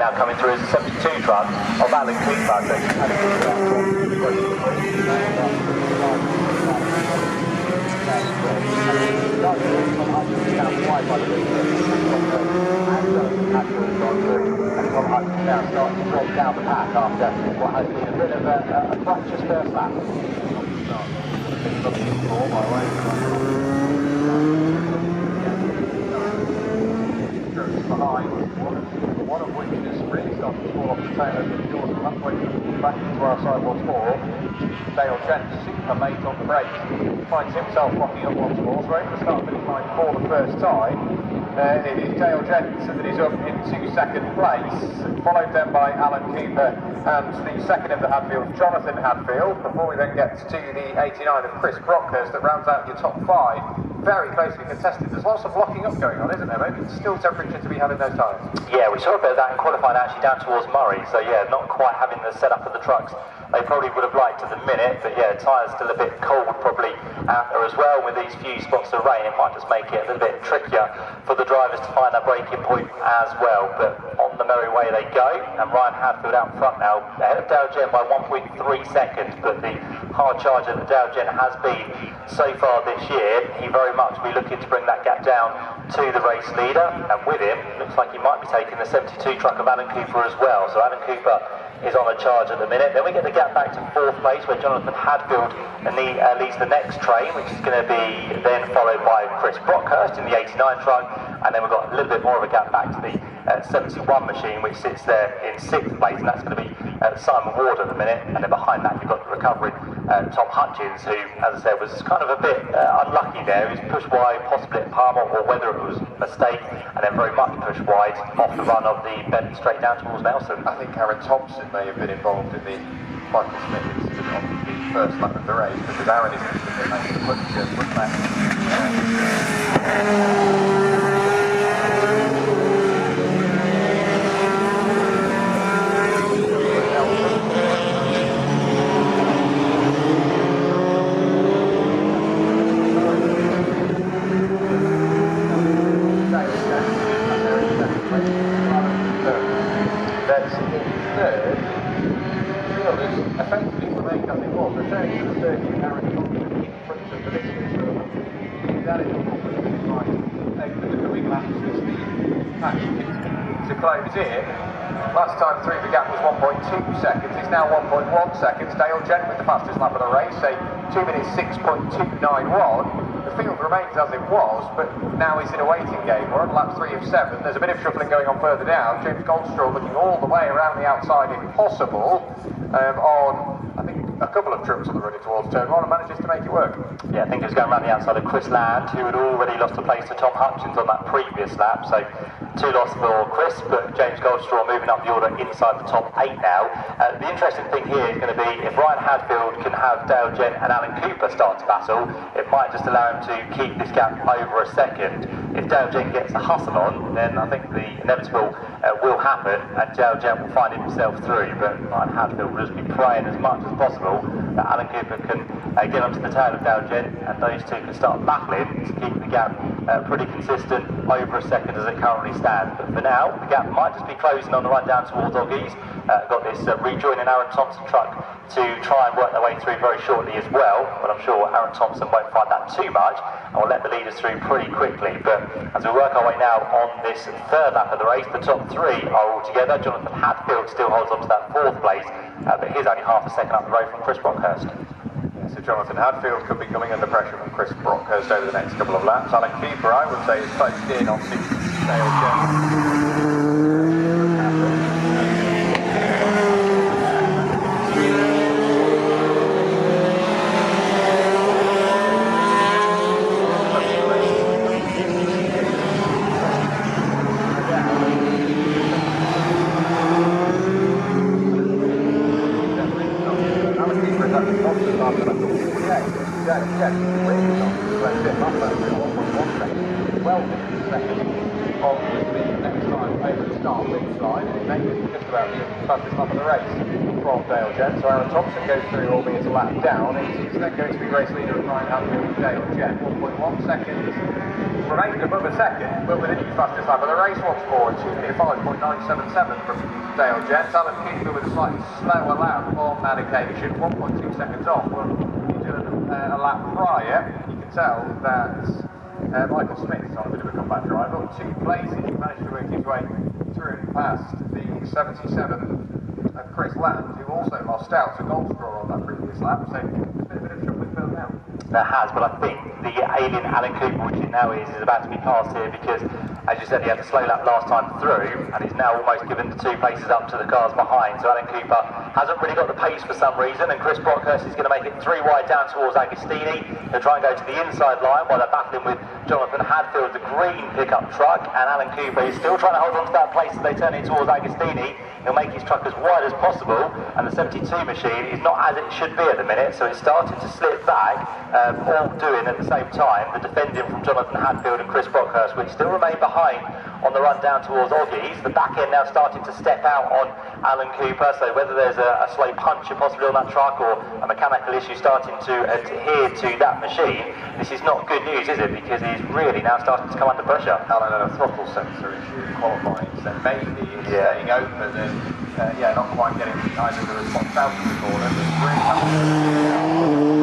now coming through is a 72 truck of Alan Cooper. Now starting to drop down the pack after what has been a bit of a fractious first lap. Behind, one of which is really starting to fall off the tail of the doors and halfway back into our side once more. Dale Gent, super late on the brakes, finds himself locking up once more, so we're able to start finishing line for the first time. It is Dale Gent that is up into second place, followed then by Alan Cooper and the second of the Hadfield, Jonathan Hadfield, before we then get to the 89 of Chris Brockhurst that rounds out your top five. Very closely contested. There's lots of locking up going on, isn't there? Maybe still temperature to be had in those tyres. Yeah, we saw a bit of that in qualifying actually down towards Murray, so yeah, not quite having the setup of the trucks they probably would have liked at the minute, but yeah, tyres still a bit cold probably out there as well. With these few spots of rain, it might just make it a little bit trickier for the drivers to find that braking point as well. But on the merry way they go, and Ryan Hadfield out front now, ahead of Dale Gent by 1.3 seconds, but the hard charger that Dale Gent has been so far this year, he very much will be looking to bring that gap down to the race leader, and with him, looks like he might be taking the 72 truck of Alan Cooper as well. So Alan Cooper is on a charge at the minute. Then we get the gap back to fourth place where Jonathan Hadfield leads the next train, which is going to be then followed by Chris Brockhurst in the 89 truck, and then we've got a little bit more of a gap back to the 71 machine, which sits there in sixth place, and that's going to be Simon Ward at the minute. And then behind that you've got the recovering Tom Hutchins, who, as I said, was kind of a bit unlucky there. He was pushed wide, possibly at Palmer, or whether it was a mistake, and then very much pushed wide off the run of the bend straight down towards Nelson. I think Aaron Thompson may have been involved in the Michael Smith incident on the first lap of the race, because Aaron is making the push back. Effectively remained, I think, returning to the circuit, Aaron Thompson in front of the listeners. That is over the coming laps as the match to close in. Last time through the gap was 1.2 seconds, it's now 1.1 seconds. Dale Gent with the fastest lap of the race, say 2 minutes 6.291. The field remains as it was, but now is in a waiting game. We're on lap 3 of 7. There's a bit of shuffling going on further down. James Goldstraw looking all the way around the outside if possible. On, I think, a couple of trips on the running towards turn 1 and manages to make it work. Yeah, I think he was going around the outside of Chris Land, who had already lost a place to Tom Hutchins on that previous lap, so 2 losses for Chris, but James Goldstraw moving up the order inside the top 8 now. The interesting thing here is going to be if Ryan Hadfield can have Dale Gent and Alan Cooper start to battle, it might just allow him to keep this gap over a second. If Dale Gent gets a hustle on, then I think the inevitable will happen, and Dale Gent will find himself through, but Ryan Hadfield will just be praying as much as possible that Alan Cooper can get onto the tail of Dale Gent, and those two can start battling to keep the gap pretty consistent over a second as it currently stands. But for now, the gap might just be closing on the run down towards Oggies. Got this rejoining Aaron Thompson truck to try and work their way through very shortly as well, but I'm sure Aaron Thompson won't find that too much and will let the leaders through pretty quickly. But as we work our way now on this third lap of the race, the top 3 are all together. Jonathan Hadfield still holds on to that 4th place, but he's only half a second up the road from Chris Brockhurst. So Jonathan Hadfield could be coming under pressure from Chris Brockhurst over the next couple of laps. Alan Cooper, I would say, is closed in on the Dale Gent. Well, second of the next time over the start wing line, and it makes it just about the fastest lap of the race from Dale Gent. So Aaron Thompson goes through, albeit a lap down. It's then going to be race leader of Ryan Hadfield and Dale Gent, 1.1 seconds remained above a second, but with a new fastest lap of the race once more, achieving a 5.977 from Dale Jens. Alan Cooper with a slightly slower lap on that occasion, 1.2 seconds off. Well, he did a lap prior. You can tell that Michael Smith's on a bit of a comeback drive. Up 2 places, he managed to work his way through and past the 77 of Chris Land, who also lost out to Goldstraw on that previous lap. So it's been a bit of trouble with Phil now. There has, but I think the alien Alan Cooper, which it now is about to be passed here because, as you said, he had a slow lap last time through and he's now almost given the 2 places up to the cars behind. So Alan Cooper hasn't really got the pace for some reason, and Chris Brockhurst is going to make it 3 wide down towards Agostini. He'll try and go to the inside line while they're battling with Jonathan Hadfield, the green pickup truck, and Alan Cooper is still trying to hold on to that place as they turn it towards Agostini. He'll make his truck as wide as possible, and the 72 machine is not as it should be at the minute, so it's starting to slip back, all doing at the same time the defending from Jonathan Hadfield and Chris Brockhurst, which still remain behind on the run down towards Oggies. The back end now starting to step out on Alan Cooper, so whether there's a slow puncture possibly on that truck or a mechanical issue starting to adhere to that machine, this is not good news, is it? Because he's really now starting to come under pressure. Alan had a throttle sensor issue in qualifying, so maybe it's staying open and not quite getting either the response out of the corner, but really